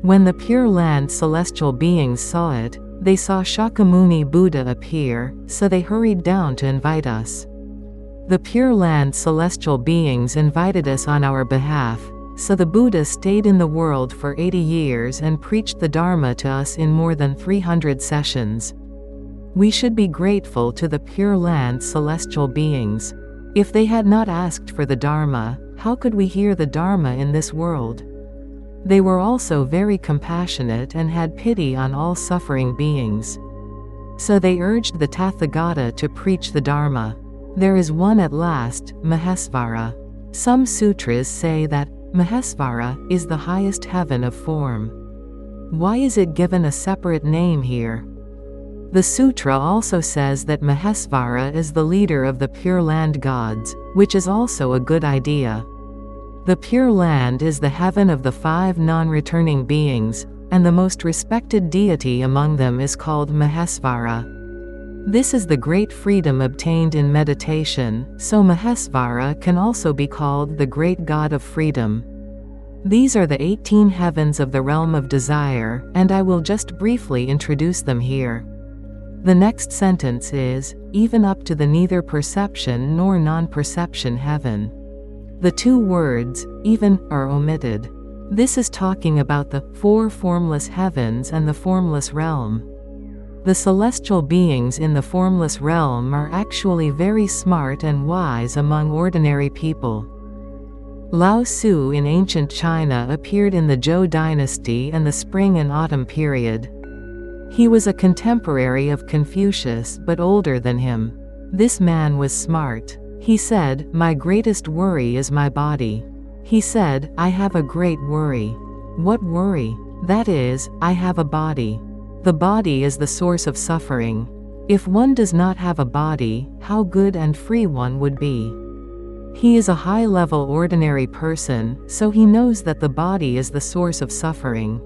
When the Pure Land celestial beings saw it, they saw Shakyamuni Buddha appear, so they hurried down to invite us. The Pure Land celestial beings invited us on our behalf, so the Buddha stayed in the world for 80 years and preached the Dharma to us in more than 300 sessions. We should be grateful to the Pure Land celestial beings. If they had not asked for the Dharma, how could we hear the Dharma in this world? They were also very compassionate and had pity on all suffering beings. So they urged the Tathagata to preach the Dharma. There is one at last, Mahesvara. Some sutras say that Mahesvara is the highest heaven of form. Why is it given a separate name here? The sutra also says that Mahesvara is the leader of the Pure Land gods, which is also a good idea. The Pure Land is the heaven of the 5 non-returning beings, and the most respected deity among them is called Mahesvara. This is the great freedom obtained in meditation, so Mahesvara can also be called the great god of freedom. These are the 18 heavens of the realm of desire, and I will just briefly introduce them here. The next sentence is, even up to the neither perception nor non-perception heaven. The 2 words, even, are omitted. This is talking about the 4 formless heavens and the formless realm. The celestial beings in the formless realm are actually very smart and wise among ordinary people. Lao Tzu in ancient China appeared in the Zhou dynasty and the spring and autumn period. He was a contemporary of Confucius but older than him. This man was smart. He said, "My greatest worry is my body." He said, "I have a great worry." What worry? That is, I have a body. The body is the source of suffering. If one does not have a body, how good and free one would be. He is a high-level ordinary person, so he knows that the body is the source of suffering.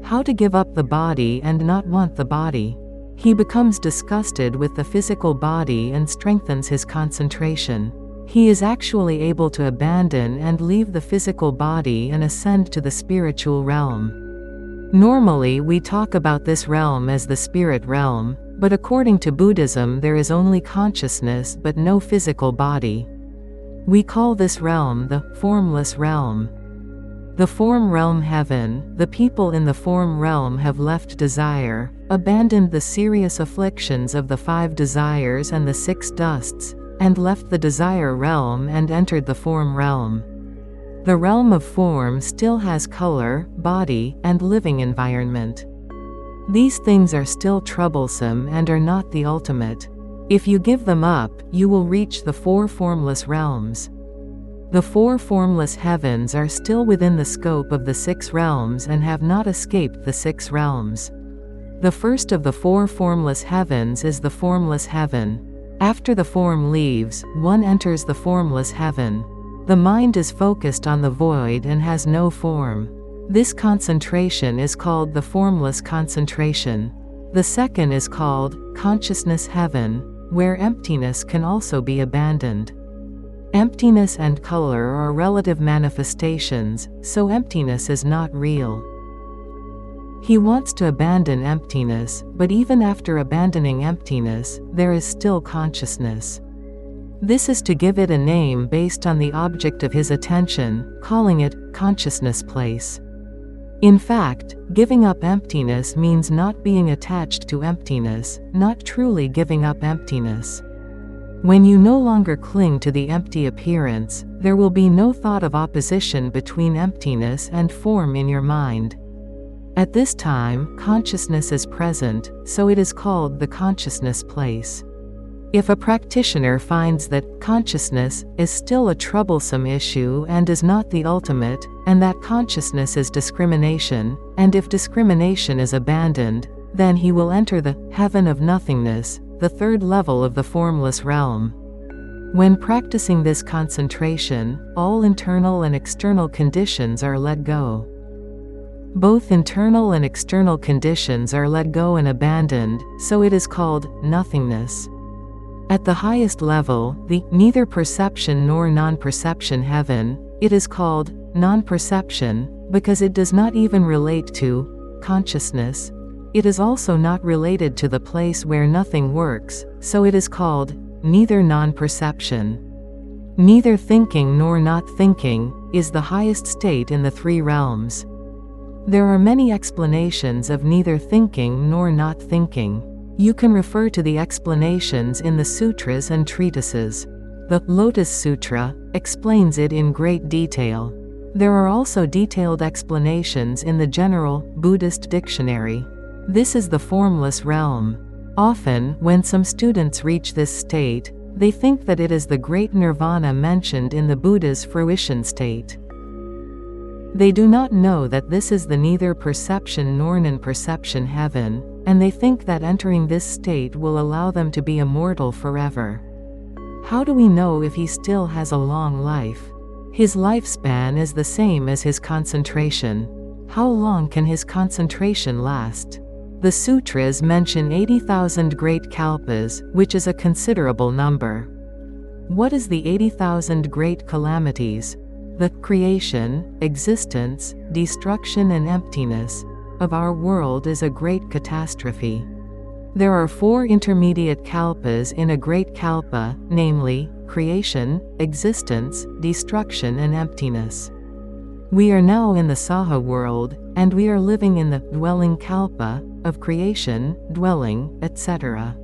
How to give up the body and not want the body? He becomes disgusted with the physical body and strengthens his concentration. He is actually able to abandon and leave the physical body and ascend to the spiritual realm. Normally we talk about this realm as the spirit realm, but according to Buddhism there is only consciousness but no physical body. We call this realm the formless realm. The form realm heaven, the people in the form realm have left desire, abandoned the serious afflictions of the 5 desires and the 6 dusts, and left the desire realm and entered the form realm. The realm of form still has color, body, and living environment. These things are still troublesome and are not the ultimate. If you give them up, you will reach the 4 formless realms. The 4 formless heavens are still within the scope of the 6 realms and have not escaped the 6 realms. The first of the 4 formless heavens is the formless heaven. After the form leaves, one enters the formless heaven. The mind is focused on the void and has no form. This concentration is called the formless concentration. The second is called consciousness heaven, where emptiness can also be abandoned. Emptiness and color are relative manifestations, so emptiness is not real. He wants to abandon emptiness, but even after abandoning emptiness, there is still consciousness. This is to give it a name based on the object of his attention, calling it consciousness place. In fact, giving up emptiness means not being attached to emptiness, not truly giving up emptiness. When you no longer cling to the empty appearance, there will be no thought of opposition between emptiness and form in your mind. At this time, consciousness is present, so it is called the consciousness place. If a practitioner finds that consciousness is still a troublesome issue and is not the ultimate, and that consciousness is discrimination, and if discrimination is abandoned, then he will enter the heaven of nothingness, the 3rd level of the formless realm. When practicing this concentration, all internal and external conditions are let go. Both internal and external conditions are let go and abandoned, so it is called nothingness. At the highest level, the neither perception nor non-perception heaven, it is called non-perception, because it does not even relate to consciousness. It is also not related to the place where nothing works, so it is called neither non-perception. Neither thinking nor not thinking is the highest state in the three realms. There are many explanations of neither thinking nor not thinking. You can refer to the explanations in the sutras and treatises. The Lotus Sutra explains it in great detail. There are also detailed explanations in the general Buddhist dictionary. This is the formless realm. Often, when some students reach this state, they think that it is the great nirvana mentioned in the Buddha's fruition state. They do not know that this is the neither perception nor non-perception heaven, and they think that entering this state will allow them to be immortal forever. How do we know if he still has a long life? His lifespan is the same as his concentration. How long can his concentration last? The sutras mention 80,000 great kalpas, which is a considerable number. What is the 80,000 great calamities? The creation, existence, destruction and emptiness of our world is a great catastrophe. There are 4 intermediate kalpas in a great kalpa, namely, creation, existence, destruction and emptiness. We are now in the Saha world, and we are living in the dwelling kalpa, of creation, dwelling, etc.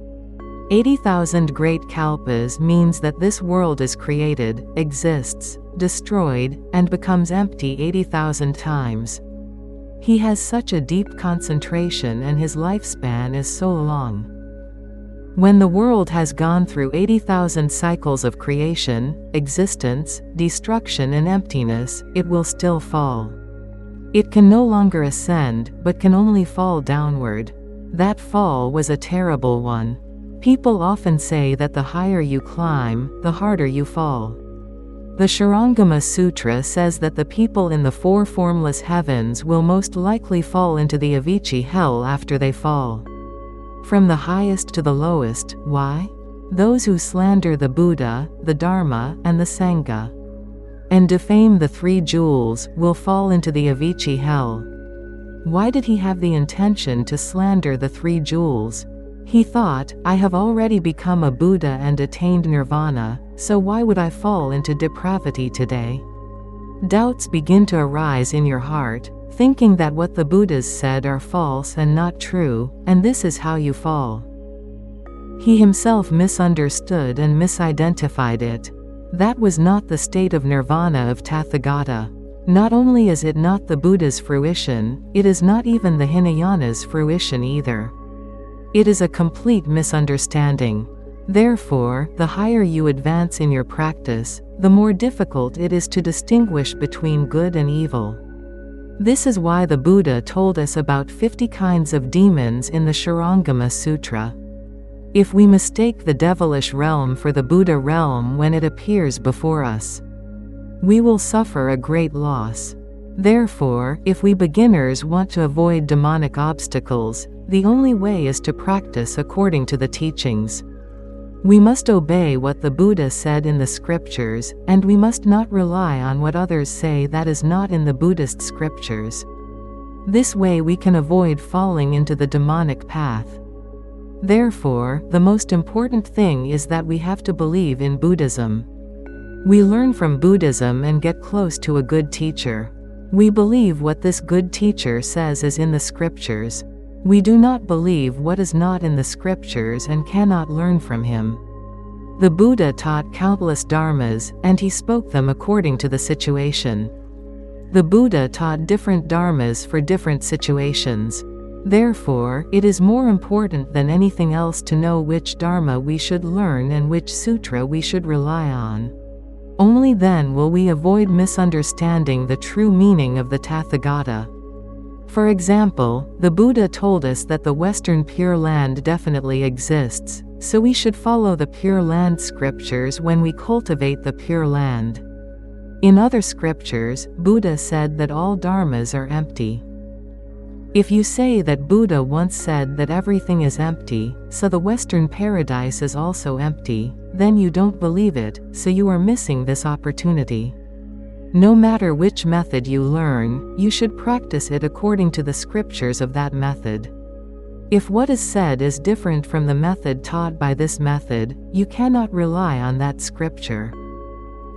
80,000 great kalpas means that this world is created, exists, destroyed, and becomes empty 80,000 times. He has such a deep concentration and his lifespan is so long. When the world has gone through 80,000 cycles of creation, existence, destruction and emptiness, it will still fall. It can no longer ascend, but can only fall downward. That fall was a terrible one. People often say that the higher you climb, the harder you fall. The Shurangama Sutra says that the people in the 4 formless heavens will most likely fall into the Avicii hell after they fall. From the highest to the lowest, why? Those who slander the Buddha, the Dharma, and the Sangha, and defame the 3 jewels, will fall into the Avicii hell. Why did he have the intention to slander the 3 jewels? He thought, I have already become a Buddha and attained nirvana, so why would I fall into depravity today? Doubts begin to arise in your heart, thinking that what the Buddhas said are false and not true, and this is how you fall. He himself misunderstood and misidentified it. That was not the state of nirvana of Tathagata. Not only is it not the Buddha's fruition, it is not even the Hinayana's fruition either. It is a complete misunderstanding. Therefore, the higher you advance in your practice, the more difficult it is to distinguish between good and evil. This is why the Buddha told us about 50 kinds of demons in the Shurangama Sutra. If we mistake the devilish realm for the Buddha realm when it appears before us, we will suffer a great loss. Therefore, if we beginners want to avoid demonic obstacles, the only way is to practice according to the teachings. We must obey what the Buddha said in the scriptures, and we must not rely on what others say that is not in the Buddhist scriptures. This way we can avoid falling into the demonic path. Therefore, the most important thing is that we have to believe in Buddhism. We learn from Buddhism and get close to a good teacher. We believe what this good teacher says is in the scriptures. We do not believe what is not in the scriptures and cannot learn from him. The Buddha taught countless dharmas, and he spoke them according to the situation. The Buddha taught different dharmas for different situations. Therefore, it is more important than anything else to know which dharma we should learn and which sutra we should rely on. Only then will we avoid misunderstanding the true meaning of the Tathagata. For example, the Buddha told us that the Western Pure Land definitely exists, so we should follow the Pure Land scriptures when we cultivate the Pure Land. In other scriptures, Buddha said that all dharmas are empty. If you say that Buddha once said that everything is empty, so the Western paradise is also empty, then you don't believe it, so you are missing this opportunity. No matter which method you learn, you should practice it according to the scriptures of that method. If what is said is different from the method taught by this method, you cannot rely on that scripture.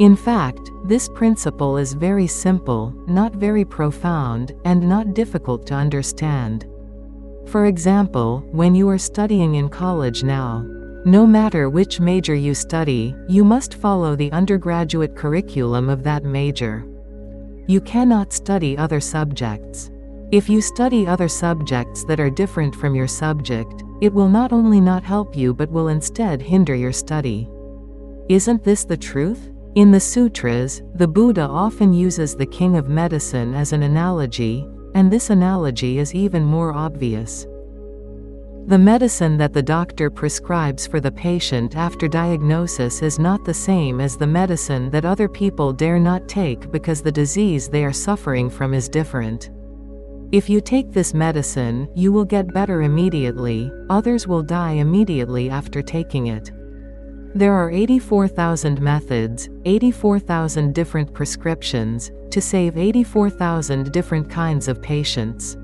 In fact, this principle is very simple, not very profound, and not difficult to understand. For example, when you are studying in college now, no matter which major you study, you must follow the undergraduate curriculum of that major. You cannot study other subjects. If you study other subjects that are different from your subject, it will not only not help you but will instead hinder your study. Isn't this the truth? In the sutras, the Buddha often uses the king of medicine as an analogy, and this analogy is even more obvious. The medicine that the doctor prescribes for the patient after diagnosis is not the same as the medicine that other people dare not take because the disease they are suffering from is different. If you take this medicine, you will get better immediately, others will die immediately after taking it. There are 84,000 methods, 84,000 different prescriptions, to save 84,000 different kinds of patients.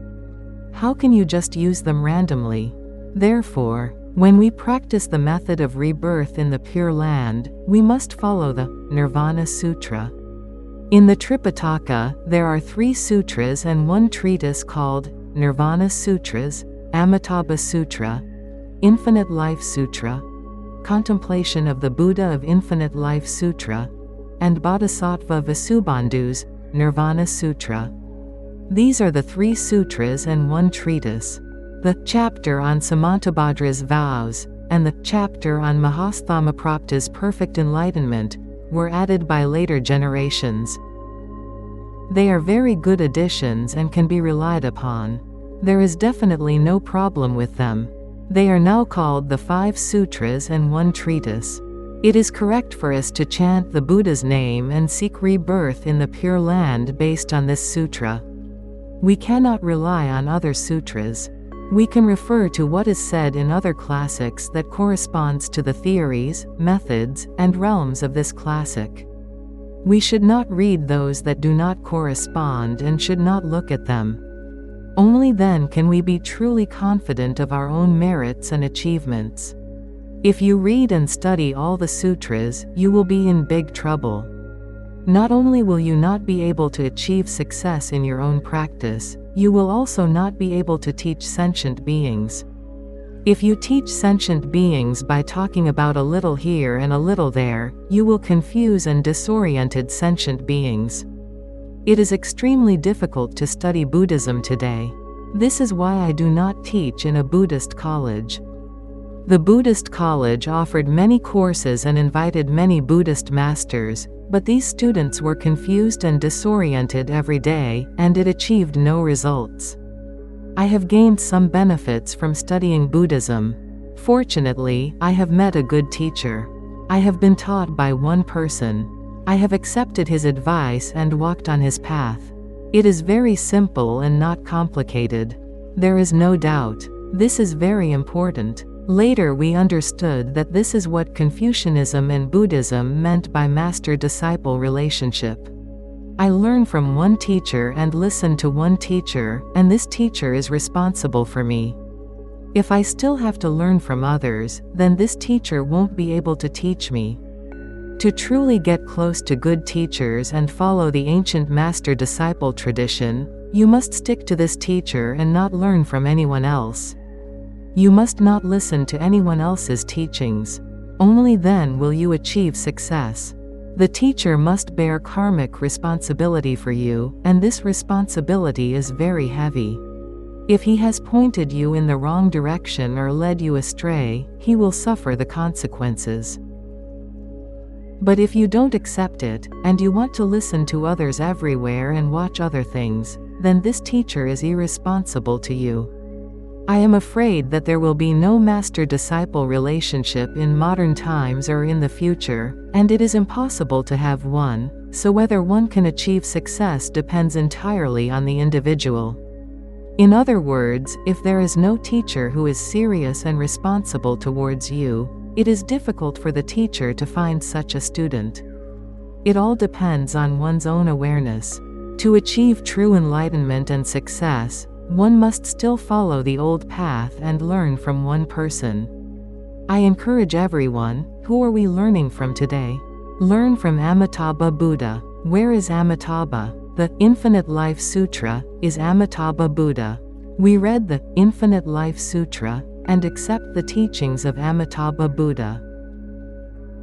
How can you just use them randomly? Therefore, when we practice the method of rebirth in the Pure Land, we must follow the Nirvana Sutra. In the Tripitaka, there are 3 sutras and 1 treatise called Nirvana Sutras, Amitabha Sutra, Infinite Life Sutra, Contemplation of the Buddha of Infinite Life Sutra, and Bodhisattva Vasubandhu's Nirvana Sutra. These are the 3 sutras and 1 treatise. The chapter on Samantabhadra's vows, and the chapter on Mahasthamaprapta's perfect enlightenment, were added by later generations. They are very good additions and can be relied upon. There is definitely no problem with them. They are now called the 5 sutras and 1 treatise. It is correct for us to chant the Buddha's name and seek rebirth in the Pure Land based on this sutra. We cannot rely on other sutras. We can refer to what is said in other classics that corresponds to the theories, methods, and realms of this classic. We should not read those that do not correspond and should not look at them. Only then can we be truly confident of our own merits and achievements. If you read and study all the sutras, you will be in big trouble. Not only will you not be able to achieve success in your own practice, you will also not be able to teach sentient beings. If you teach sentient beings by talking about a little here and a little there, you will confuse and disoriented sentient beings. It is extremely difficult to study Buddhism today. This is why I do not teach in a Buddhist college. The Buddhist college offered many courses and invited many Buddhist masters, but these students were confused and disoriented every day, and it achieved no results. I have gained some benefits from studying Buddhism. Fortunately, I have met a good teacher. I have been taught by one person. I have accepted his advice and walked on his path. It is very simple and not complicated. There is no doubt. This is very important. Later we understood that this is what Confucianism and Buddhism meant by master-disciple relationship. I learn from one teacher and listen to one teacher, and this teacher is responsible for me. If I still have to learn from others, then this teacher won't be able to teach me. To truly get close to good teachers and follow the ancient master-disciple tradition, you must stick to this teacher and not learn from anyone else. You must not listen to anyone else's teachings. Only then will you achieve success. The teacher must bear karmic responsibility for you, and this responsibility is very heavy. If he has pointed you in the wrong direction or led you astray, he will suffer the consequences. But if you don't accept it, and you want to listen to others everywhere and watch other things, then this teacher is irresponsible to you. I am afraid that there will be no master-disciple relationship in modern times or in the future, and it is impossible to have one, so whether one can achieve success depends entirely on the individual. In other words, if there is no teacher who is serious and responsible towards you, it is difficult for the teacher to find such a student. It all depends on one's own awareness. To achieve true enlightenment and success, one must still follow the old path and learn from one person. I encourage everyone, who are we learning from today? Learn from Amitabha Buddha. Where is Amitabha? The Infinite Life Sutra is Amitabha Buddha. We read the Infinite Life Sutra and accept the teachings of Amitabha Buddha.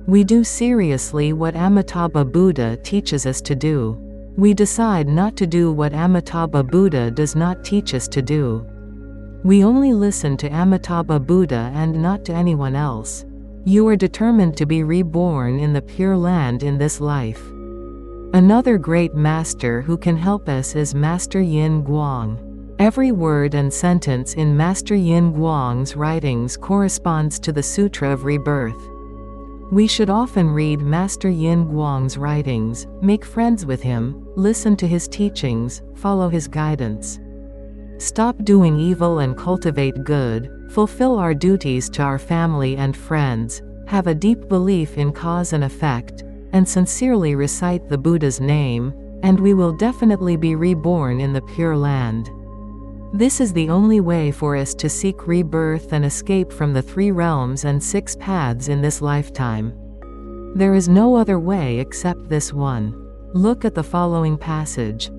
We do seriously what Amitabha Buddha teaches us to do. We decide not to do what Amitabha Buddha does not teach us to do. We only listen to Amitabha Buddha and not to anyone else. You are determined to be reborn in the Pure Land in this life. Another great master who can help us is Master Yin Guang. Every word and sentence in Master Yin Guang's writings corresponds to the Sutra of Rebirth. We should often read Master Yin Guang's writings, make friends with him, listen to his teachings, follow his guidance. Stop doing evil and cultivate good, fulfill our duties to our family and friends, have a deep belief in cause and effect, and sincerely recite the Buddha's name, and we will definitely be reborn in the Pure Land. This is the only way for us to seek rebirth and escape from the 3 realms and 6 paths in this lifetime. There is no other way except this one. Look at the following passage.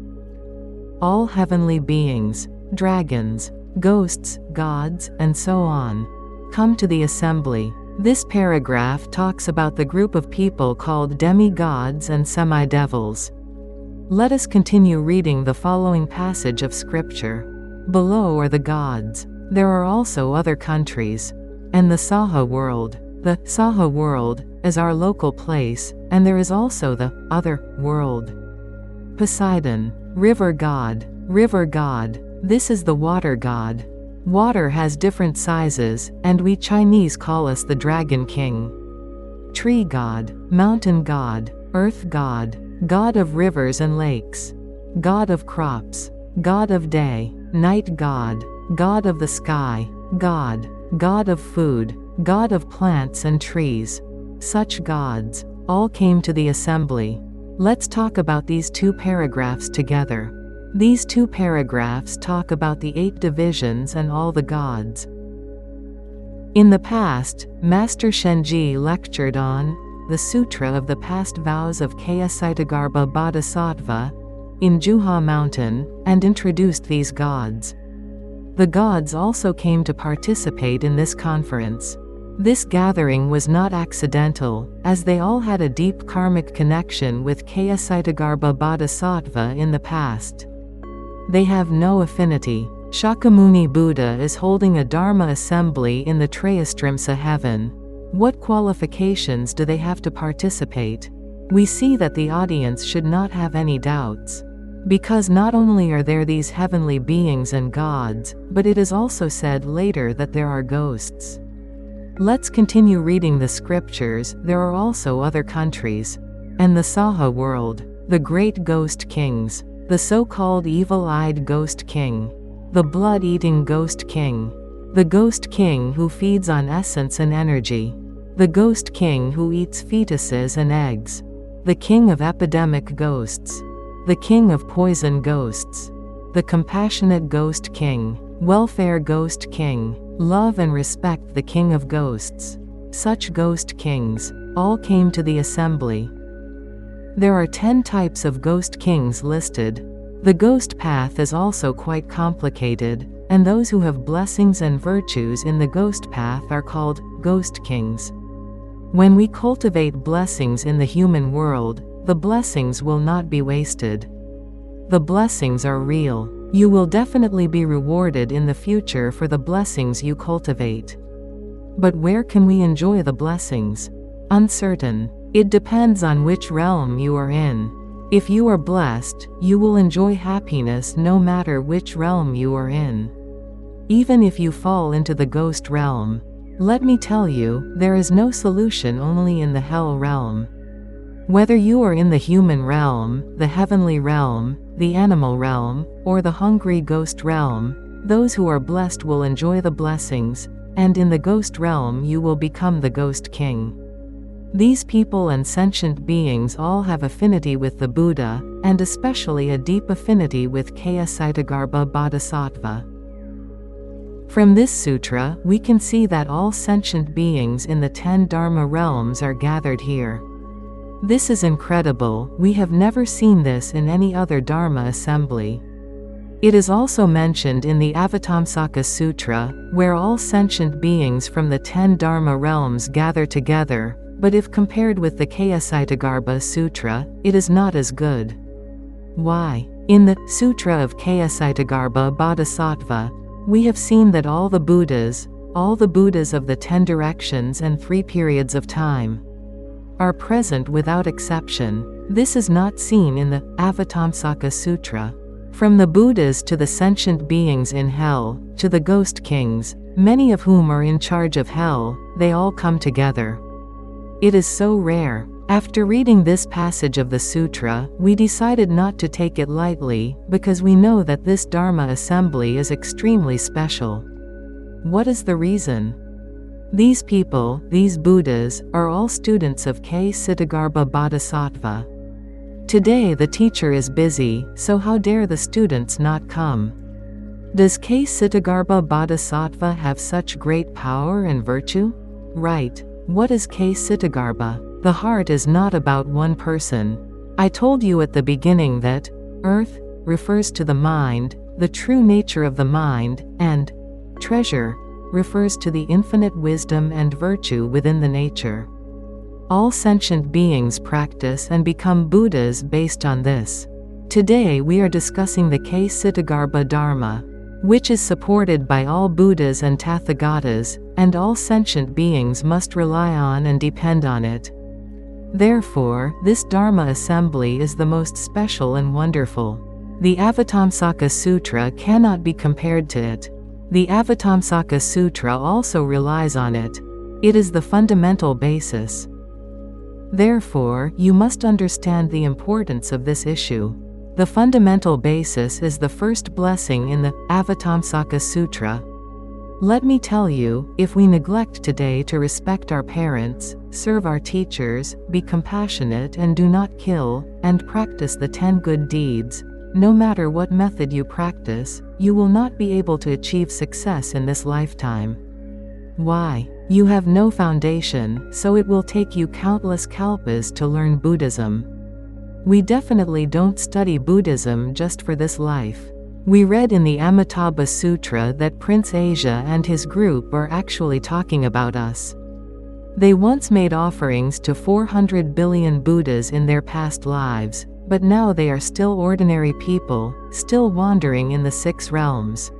All heavenly beings, dragons, ghosts, gods, and so on, come to the assembly. This paragraph talks about the group of people called demigods and semi-devils. Let us continue reading the following passage of scripture. Below are the gods. There are also other countries. And the Saha world. The Saha world is our local place, and there is also the other world. Poseidon, river god. River god. This is the water god. Water has different sizes, and we Chinese call us the Dragon King. Tree god, mountain god, earth god, god of rivers and lakes. God of crops. God of day, night god, God of the sky, God of food, God of plants and trees. Such gods all came to the assembly. Let's talk about these 2 paragraphs together. These 2 paragraphs talk about the 8 divisions and all the gods. In the past, Master Shenji lectured on the Sutra of the Past Vows of Ksitigarbha Bodhisattva in Juha Mountain, and introduced these gods. The gods also came to participate in this conference. This gathering was not accidental, as they all had a deep karmic connection with Ksitigarbha Bodhisattva in the past. They have no affinity. Shakyamuni Buddha is holding a Dharma assembly in the Trayastrimsa heaven. What qualifications do they have to participate? We see that the audience should not have any doubts. Because not only are there these heavenly beings and gods, but it is also said later that there are ghosts. Let's continue reading the scriptures. There are also other countries. And the Saha world, the great ghost kings, the so-called evil-eyed ghost king, the blood-eating ghost king, the ghost king who feeds on essence and energy, the ghost king who eats fetuses and eggs, the king of epidemic ghosts, the king of poison ghosts, the compassionate ghost king, welfare ghost king, love and respect the king of ghosts. Such ghost kings all came to the assembly. There are 10 types of ghost kings listed. The ghost path is also quite complicated, and those who have blessings and virtues in the ghost path are called ghost kings. When we cultivate blessings in the human world, the blessings will not be wasted. The blessings are real. You will definitely be rewarded in the future for the blessings you cultivate. But where can we enjoy the blessings? Uncertain. It depends on which realm you are in. If you are blessed, you will enjoy happiness no matter which realm you are in. Even if you fall into the ghost realm. Let me tell you, there is no solution only in the hell realm. Whether you are in the human realm, the heavenly realm, the animal realm, or the hungry ghost realm, those who are blessed will enjoy the blessings, and in the ghost realm you will become the ghost king. These people and sentient beings all have affinity with the Buddha, and especially a deep affinity with Ksitigarbha Bodhisattva. From this sutra, we can see that all sentient beings in the 10 Dharma realms are gathered here. This is incredible, we have never seen this in any other Dharma assembly. It is also mentioned in the Avatamsaka Sutra, where all sentient beings from the 10 Dharma realms gather together, but if compared with the Ksitigarbha Sutra, it is not as good. Why? In the Sutra of Ksitigarbha Bodhisattva, we have seen that all the Buddhas of the 10 directions and 3 periods of time, are present without exception. This is not seen in the Avatamsaka Sutra. From the Buddhas to the sentient beings in hell, to the ghost kings, many of whom are in charge of hell, they all come together. It is so rare. After reading this passage of the sutra, we decided not to take it lightly, because we know that this Dharma assembly is extremely special. What is the reason? These people, these Buddhas, are all students of Ksitigarbha Bodhisattva. Today the teacher is busy, so how dare the students not come? Does Ksitigarbha Bodhisattva have such great power and virtue? Right. What is Ksitigarbha? The heart is not about one person. I told you at the beginning that earth refers to the mind, the true nature of the mind, and treasure refers to the infinite wisdom and virtue within the nature. All sentient beings practice and become Buddhas based on this. Today we are discussing the Ksitigarbha Dharma, which is supported by all Buddhas and Tathagatas, and all sentient beings must rely on and depend on it. Therefore, this Dharma assembly is the most special and wonderful. The Avatamsaka Sutra cannot be compared to it. The Avatamsaka Sutra also relies on it. It is the fundamental basis. Therefore, you must understand the importance of this issue. The fundamental basis is the first blessing in the Avatamsaka Sutra. Let me tell you, if we neglect today to respect our parents, serve our teachers, be compassionate and do not kill, and practice the 10 good deeds, no matter what method you practice, you will not be able to achieve success in this lifetime. Why? You have no foundation, so it will take you countless kalpas to learn Buddhism. We definitely don't study Buddhism just for this life. We read in the Amitabha Sutra that Prince Asia and his group are actually talking about us. They once made offerings to 400 billion Buddhas in their past lives, but now they are still ordinary people, still wandering in the 6 realms.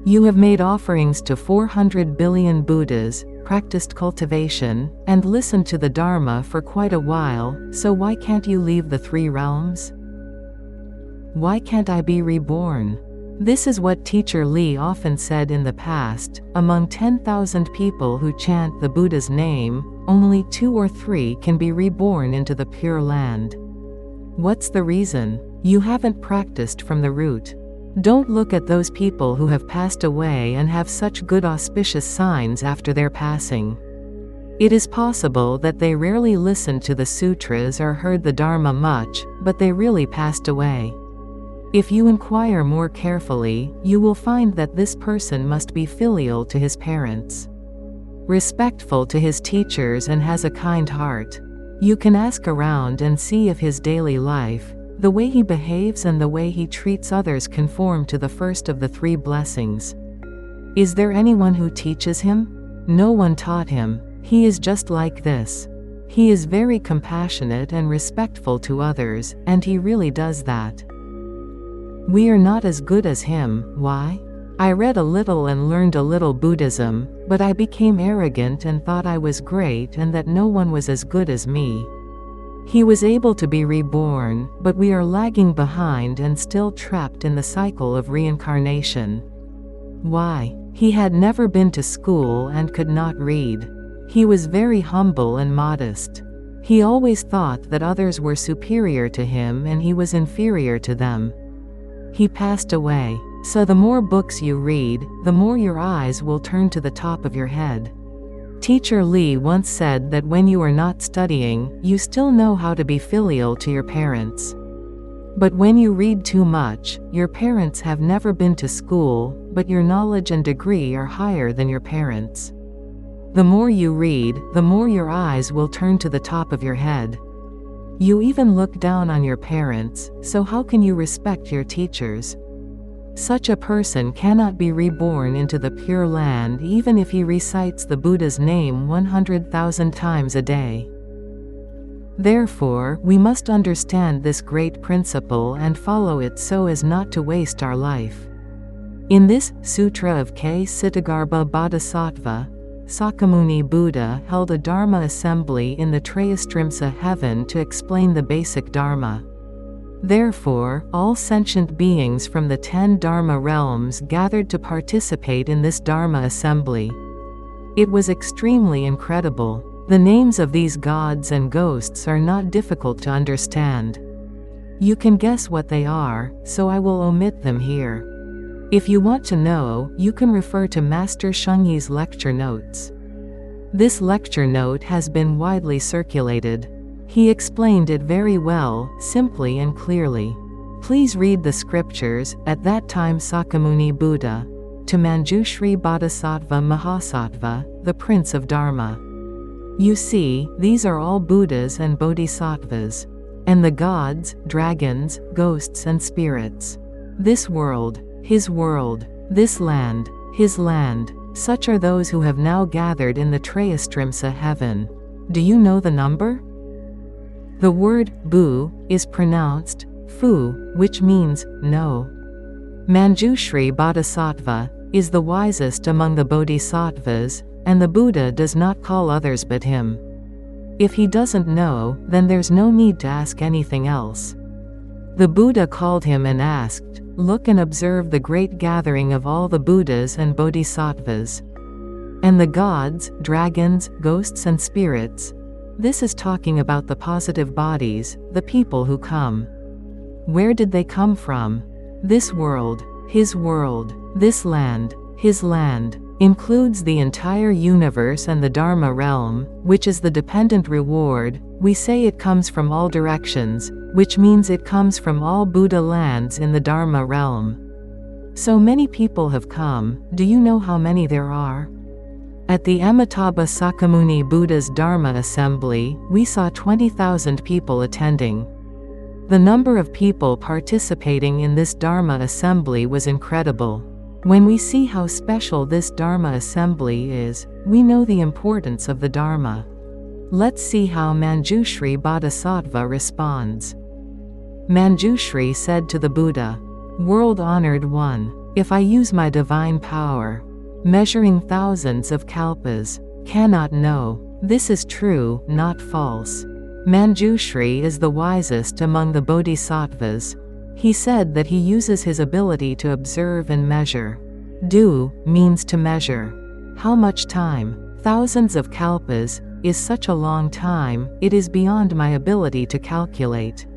You have made offerings to 400 billion Buddhas, practiced cultivation, and listened to the Dharma for quite a while, so why can't you leave the 3 realms? Why can't I be reborn? This is what Teacher Li often said in the past. Among 10,000 people who chant the Buddha's name, only 2 or 3 can be reborn into the Pure Land. What's the reason? You haven't practiced from the root. Don't look at those people who have passed away and have such good auspicious signs after their passing. It is possible that they rarely listened to the sutras or heard the Dharma much, but they really passed away. If you inquire more carefully, you will find that this person must be filial to his parents, respectful to his teachers, and has a kind heart. You can ask around and see if his daily life, the way he behaves and the way he treats others, conform to the first of the 3 blessings. Is there anyone who teaches him? No one taught him. He is just like this. He is very compassionate and respectful to others, and he really does that. We are not as good as him. Why? I read a little and learned a little Buddhism, but I became arrogant and thought I was great and that no one was as good as me. He was able to be reborn, but we are lagging behind and still trapped in the cycle of reincarnation. Why? He had never been to school and could not read. He was very humble and modest. He always thought that others were superior to him and he was inferior to them. He passed away. So the more books you read, the more your eyes will turn to the top of your head. Teacher Li once said that when you are not studying, you still know how to be filial to your parents. But when you read too much, your parents have never been to school, but your knowledge and degree are higher than your parents. The more you read, the more your eyes will turn to the top of your head. You even look down on your parents, so how can you respect your teachers? Such a person cannot be reborn into the Pure Land even if he recites the Buddha's name 100,000 times a day. Therefore, we must understand this great principle and follow it so as not to waste our life. In this Sutra of Ksitigarbha Bodhisattva, Sakyamuni Buddha held a Dharma assembly in the Trayastrimsa heaven to explain the basic Dharma. Therefore, all sentient beings from the 10 Dharma realms gathered to participate in this Dharma assembly. It was extremely incredible. The names of these gods and ghosts are not difficult to understand. You can guess what they are, so I will omit them here. If you want to know, you can refer to Master Shengyi's lecture notes. This lecture note has been widely circulated. He explained it very well, simply and clearly. Please read the scriptures. At that time Sakyamuni Buddha, to Manjushri Bodhisattva Mahasattva, the Prince of Dharma. You see, these are all Buddhas and Bodhisattvas. And the gods, dragons, ghosts and spirits. This world, his world. This land, his land. Such are those who have now gathered in the Trayastrimsa heaven. Do you know the number? The word Bu is pronounced Fu, which means no. Manjushri Bodhisattva is the wisest among the Bodhisattvas, and the Buddha does not call others but him. If he doesn't know, then there's no need to ask anything else. The Buddha called him and asked, "Look and observe the great gathering of all the Buddhas and Bodhisattvas. And the gods, dragons, ghosts and spirits." This is talking about the positive bodies, the people who come. Where did they come from? This world, his world. This land, his land, includes the entire universe and the Dharma realm, which is the dependent reward. We say it comes from all directions, which means it comes from all Buddha lands in the Dharma realm. So many people have come. Do you know how many there are? At the Amitabha Sakyamuni Buddha's Dharma assembly, we saw 20,000 people attending. The number of people participating in this Dharma assembly was incredible. When we see how special this Dharma assembly is, we know the importance of the Dharma. Let's see how Manjushri Bodhisattva responds. Manjushri said to the Buddha, "World-honored one, if I use my divine power, measuring thousands of kalpas, cannot know. This is true, not false." Manjushri is the wisest among the Bodhisattvas. He said that he uses his ability to observe and measure. Do means to measure. How much time? Thousands of kalpas is such a long time, it is beyond my ability to calculate.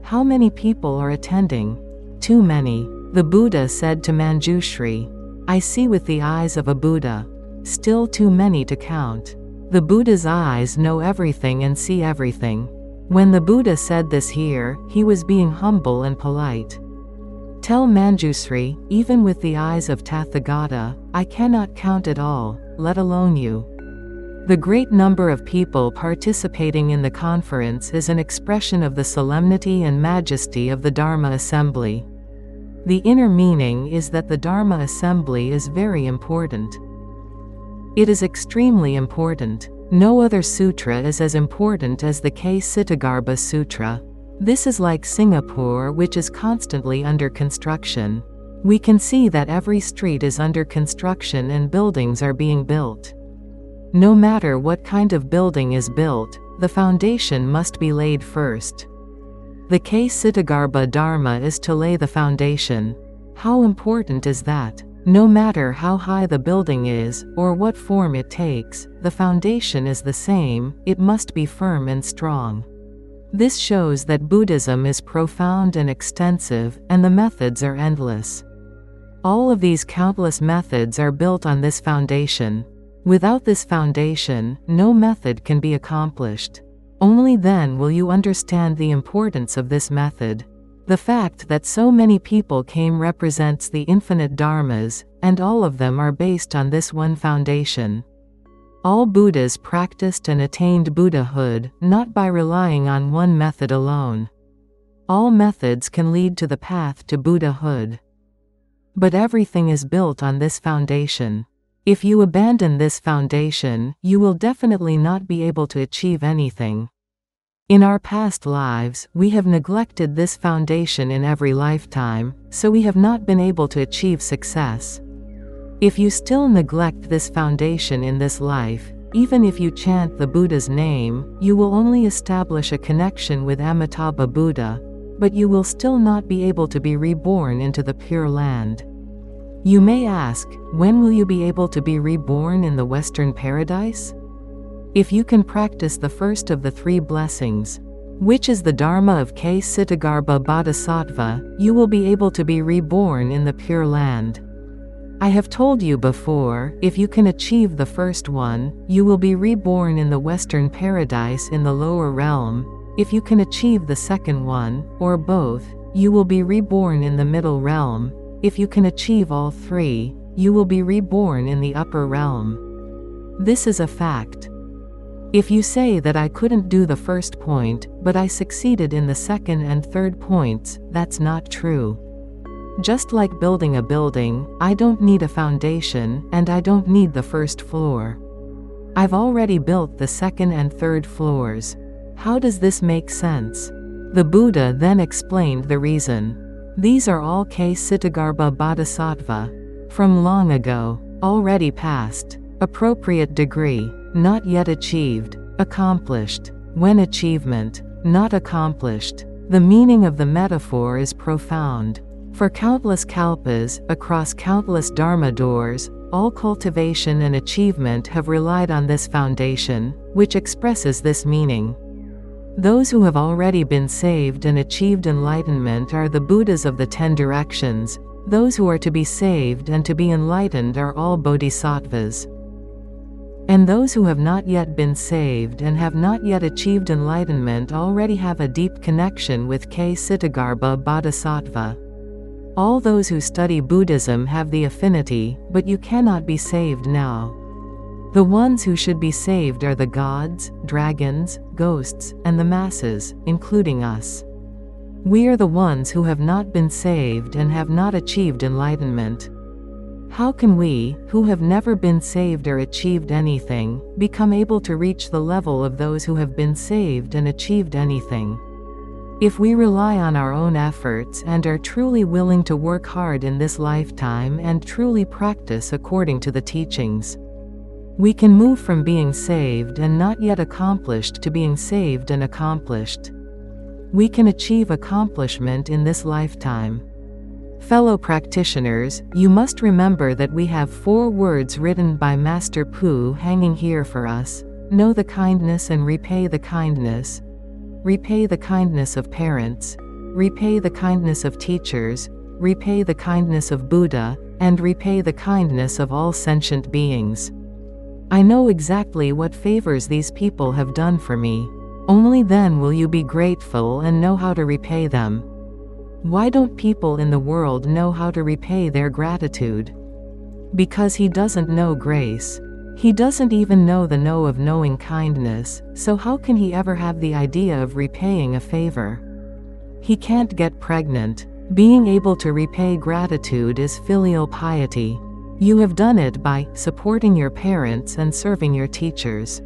How many people are attending? Too many. The Buddha said to Manjushri, "I see with the eyes of a Buddha. Still too many to count." The Buddha's eyes know everything and see everything. When the Buddha said this here, he was being humble and polite. Tell Manjushri, even with the eyes of Tathagata, I cannot count it all, let alone you. The great number of people participating in the conference is an expression of the solemnity and majesty of the Dharma assembly. The inner meaning is that the Dharma assembly is very important. It is extremely important. No other sutra is as important as the Ksitigarbha Sutra. This is like Singapore, which is constantly under construction. We can see that every street is under construction and buildings are being built. No matter what kind of building is built, the foundation must be laid first. The Ksitigarbha Dharma is to lay the foundation. How important is that? No matter how high the building is, or what form it takes, the foundation is the same, it must be firm and strong. This shows that Buddhism is profound and extensive, and the methods are endless. All of these countless methods are built on this foundation. Without this foundation, no method can be accomplished. Only then will you understand the importance of this method. The fact that so many people came represents the infinite dharmas, and all of them are based on this one foundation. All Buddhas practiced and attained Buddhahood, not by relying on one method alone. All methods can lead to the path to Buddhahood. But everything is built on this foundation. If you abandon this foundation, you will definitely not be able to achieve anything. In our past lives, we have neglected this foundation in every lifetime, so we have not been able to achieve success. If you still neglect this foundation in this life, even if you chant the Buddha's name, you will only establish a connection with Amitabha Buddha, but you will still not be able to be reborn into the Pure Land. You may ask, when will you be able to be reborn in the Western Paradise? If you can practice the first of the 3 blessings, which is the Dharma of Ksitigarbha Bodhisattva, you will be able to be reborn in the Pure Land. I have told you before, if you can achieve the first one, you will be reborn in the Western Paradise in the lower realm. If you can achieve the second one, or both, you will be reborn in the middle realm. If you can achieve all 3, you will be reborn in the upper realm. This is a fact. If you say that I couldn't do the first point, but I succeeded in the second and third points, that's not true. Just like building a building, I don't need a foundation, and I don't need the first floor. I've already built the second and third floors. How does this make sense? The Buddha then explained the reason. These are all Ksitigarbha Bodhisattva. From long ago, already past, appropriate degree, not yet achieved, accomplished, when achievement, not accomplished. The meaning of the metaphor is profound. For countless kalpas, across countless dharma doors, all cultivation and achievement have relied on this foundation, which expresses this meaning. Those who have already been saved and achieved enlightenment are the Buddhas of the 10 directions. Those who are to be saved and to be enlightened are all bodhisattvas. And those who have not yet been saved and have not yet achieved enlightenment already have a deep connection with Ksitigarbha Bodhisattva. All those who study Buddhism have the affinity, but you cannot be saved now. The ones who should be saved are the gods, dragons, ghosts, and the masses, including us. We are the ones who have not been saved and have not achieved enlightenment. How can we, who have never been saved or achieved anything, become able to reach the level of those who have been saved and achieved anything? If we rely on our own efforts and are truly willing to work hard in this lifetime and truly practice according to the teachings, we can move from being saved and not yet accomplished to being saved and accomplished. We can achieve accomplishment in this lifetime. Fellow practitioners, you must remember that we have 4 words written by Master Pu hanging here for us. Know the kindness and repay the kindness. Repay the kindness of parents. Repay the kindness of teachers. Repay the kindness of Buddha, and repay the kindness of all sentient beings. I know exactly what favors these people have done for me. Only then will you be grateful and know how to repay them. Why don't people in the world know how to repay their gratitude? Because he doesn't know grace. He doesn't even know the know of knowing kindness, so how can he ever have the idea of repaying a favor? He can't get pregnant. Being able to repay gratitude is filial piety. You have done it by supporting your parents and serving your teachers.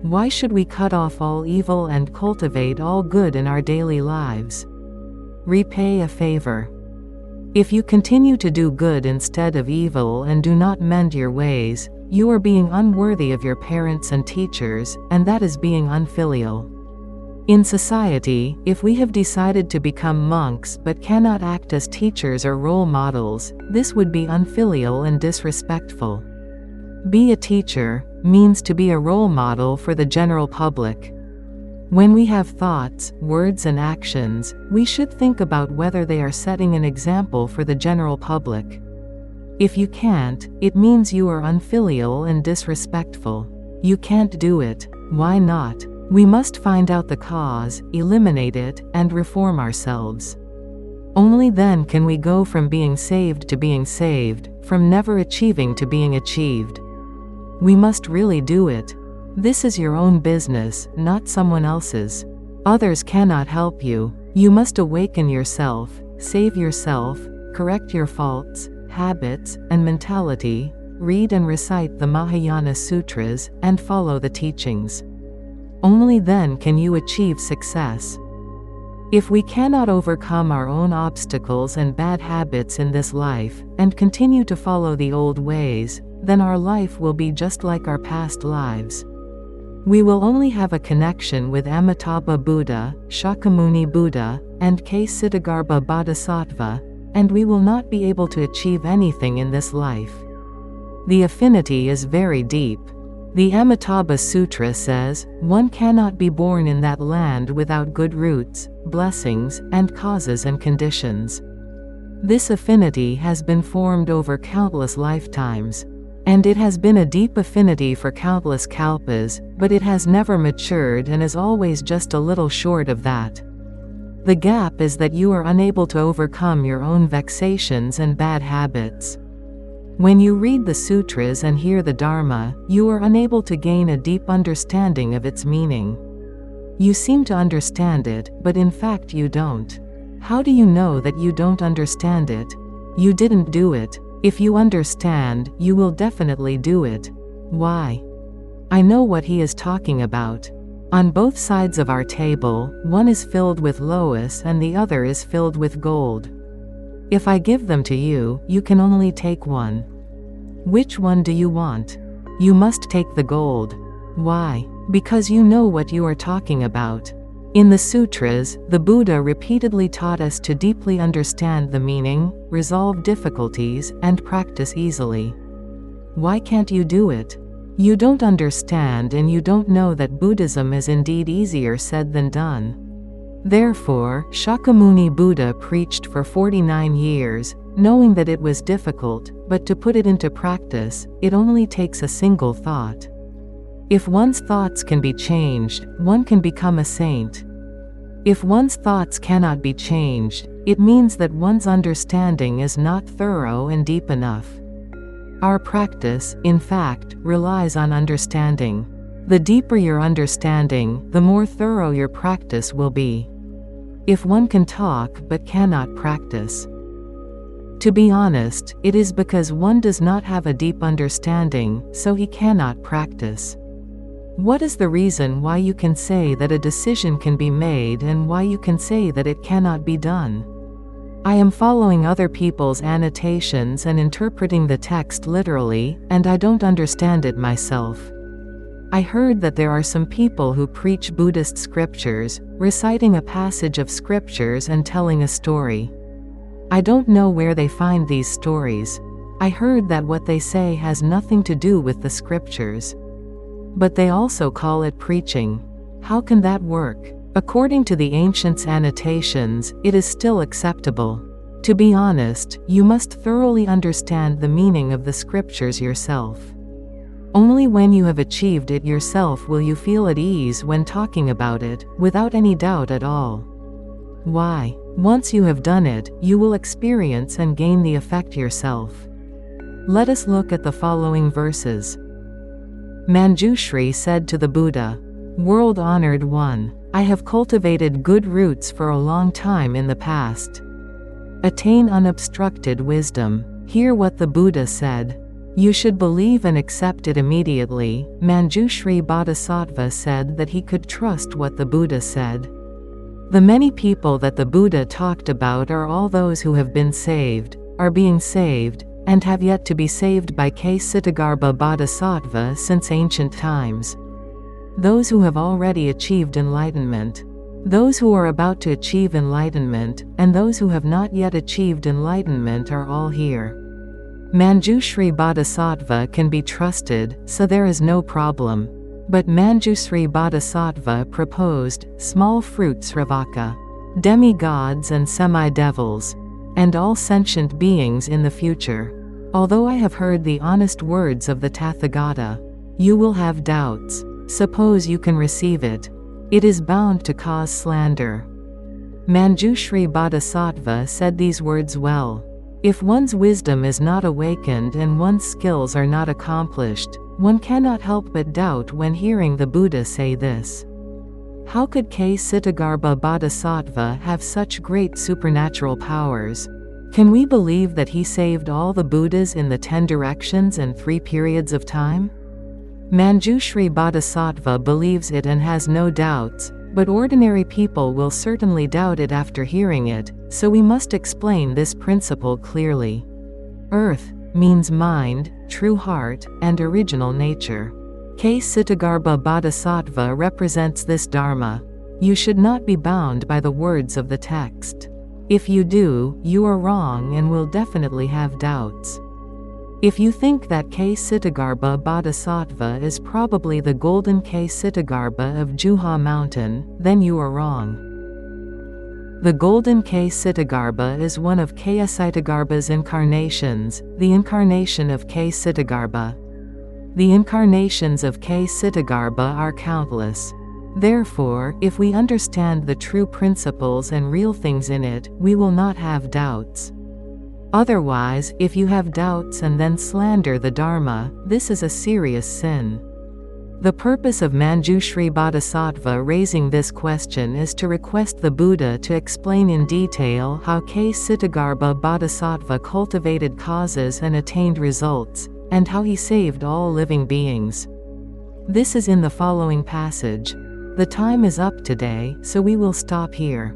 Why should we cut off all evil and cultivate all good in our daily lives? Repay a favor. If you continue to do good instead of evil and do not mend your ways, you are being unworthy of your parents and teachers, and that is being unfilial. In society, if we have decided to become monks but cannot act as teachers or role models, this would be unfilial and disrespectful. Be a teacher means to be a role model for the general public. When we have thoughts, words and actions, we should think about whether they are setting an example for the general public. If you can't, it means you are unfilial and disrespectful. You can't do it. Why not? We must find out the cause, eliminate it, and reform ourselves. Only then can we go from being saved to being saved, from never achieving to being achieved. We must really do it. This is your own business, not someone else's. Others cannot help you. You must awaken yourself, save yourself, correct your faults, habits, and mentality, read and recite the Mahayana Sutras, and follow the teachings. Only then can you achieve success. If we cannot overcome our own obstacles and bad habits in this life, and continue to follow the old ways, then our life will be just like our past lives. We will only have a connection with Amitabha Buddha, Shakyamuni Buddha, and Ksitigarbha Bodhisattva, and we will not be able to achieve anything in this life. The affinity is very deep. The Amitabha Sutra says, one cannot be born in that land without good roots, blessings, and causes and conditions. This affinity has been formed over countless lifetimes. And it has been a deep affinity for countless kalpas, but it has never matured and is always just a little short of that. The gap is that you are unable to overcome your own vexations and bad habits. When you read the sutras and hear the Dharma, you are unable to gain a deep understanding of its meaning. You seem to understand it, but in fact you don't. How do you know that you don't understand it? You didn't do it. If you understand, you will definitely do it. Why? I know what he is talking about. On both sides of our table, one is filled with loess and the other is filled with gold. If I give them to you, you can only take one. Which one do you want? You must take the gold. Why? Because you know what you are talking about. In the sutras, the Buddha repeatedly taught us to deeply understand the meaning, resolve difficulties, and practice easily. Why can't you do it? You don't understand and you don't know that Buddhism is indeed easier said than done. Therefore, Shakyamuni Buddha preached for 49 years, knowing that it was difficult, but to put it into practice, it only takes a single thought. If one's thoughts can be changed, one can become a saint. If one's thoughts cannot be changed, it means that one's understanding is not thorough and deep enough. Our practice, in fact, relies on understanding. The deeper your understanding, the more thorough your practice will be. If one can talk but cannot practice. To be honest, it is because one does not have a deep understanding, so he cannot practice. What is the reason why you can say that a decision can be made and why you can say that it cannot be done? I am following other people's annotations and interpreting the text literally, and I don't understand it myself. I heard that there are some people who preach Buddhist scriptures, reciting a passage of scriptures and telling a story. I don't know where they find these stories. I heard that what they say has nothing to do with the scriptures. But they also call it preaching. How can that work? According to the ancients' annotations, it is still acceptable. To be honest, you must thoroughly understand the meaning of the scriptures yourself. Only when you have achieved it yourself will you feel at ease when talking about it, without any doubt at all. Why? Once you have done it, you will experience and gain the effect yourself. Let us look at the following verses. Manjushri said to the Buddha, "World-honored one, I have cultivated good roots for a long time in the past. Attain unobstructed wisdom." Hear what the Buddha said. You should believe and accept it immediately. Manjushri Bodhisattva said that he could trust what the Buddha said. The many people that the Buddha talked about are all those who have been saved, are being saved, and have yet to be saved by Ksitigarbha Bodhisattva since ancient times. Those who have already achieved enlightenment. Those who are about to achieve enlightenment, and those who have not yet achieved enlightenment are all here. Manjushri Bodhisattva can be trusted, so there is no problem. But Manjushri Bodhisattva proposed small fruit Sravaka, demigods and semi-devils, and all sentient beings in the future. Although I have heard the honest words of the Tathagata, you will have doubts. Suppose you can receive it. It is bound to cause slander. Manjushri Bodhisattva said these words well. If one's wisdom is not awakened and one's skills are not accomplished, one cannot help but doubt when hearing the Buddha say this. How could Ksitigarbha Bodhisattva have such great supernatural powers? Can we believe that he saved all the Buddhas in the 10 directions and 3 periods of time? Manjushri Bodhisattva believes it and has no doubts, but ordinary people will certainly doubt it after hearing it, so we must explain this principle clearly. Earth means mind, true heart, and original nature. Ksitigarbha Bodhisattva represents this dharma. You should not be bound by the words of the text. If you do, you are wrong and will definitely have doubts. If you think that Ksitigarbha Bodhisattva is probably the golden Ksitigarbha of Juha Mountain, then you are wrong. The golden Ksitigarbha is one of Ksitigarbha's incarnations, the incarnation of Ksitigarbha. The incarnations of Ksitigarbha are countless. Therefore, if we understand the true principles and real things in it, we will not have doubts. Otherwise, if you have doubts and then slander the Dharma, this is a serious sin. The purpose of Manjushri Bodhisattva raising this question is to request the Buddha to explain in detail how Ksitigarbha Bodhisattva cultivated causes and attained results, and how he saved all living beings. This is in the following passage. The time is up today, so we will stop here.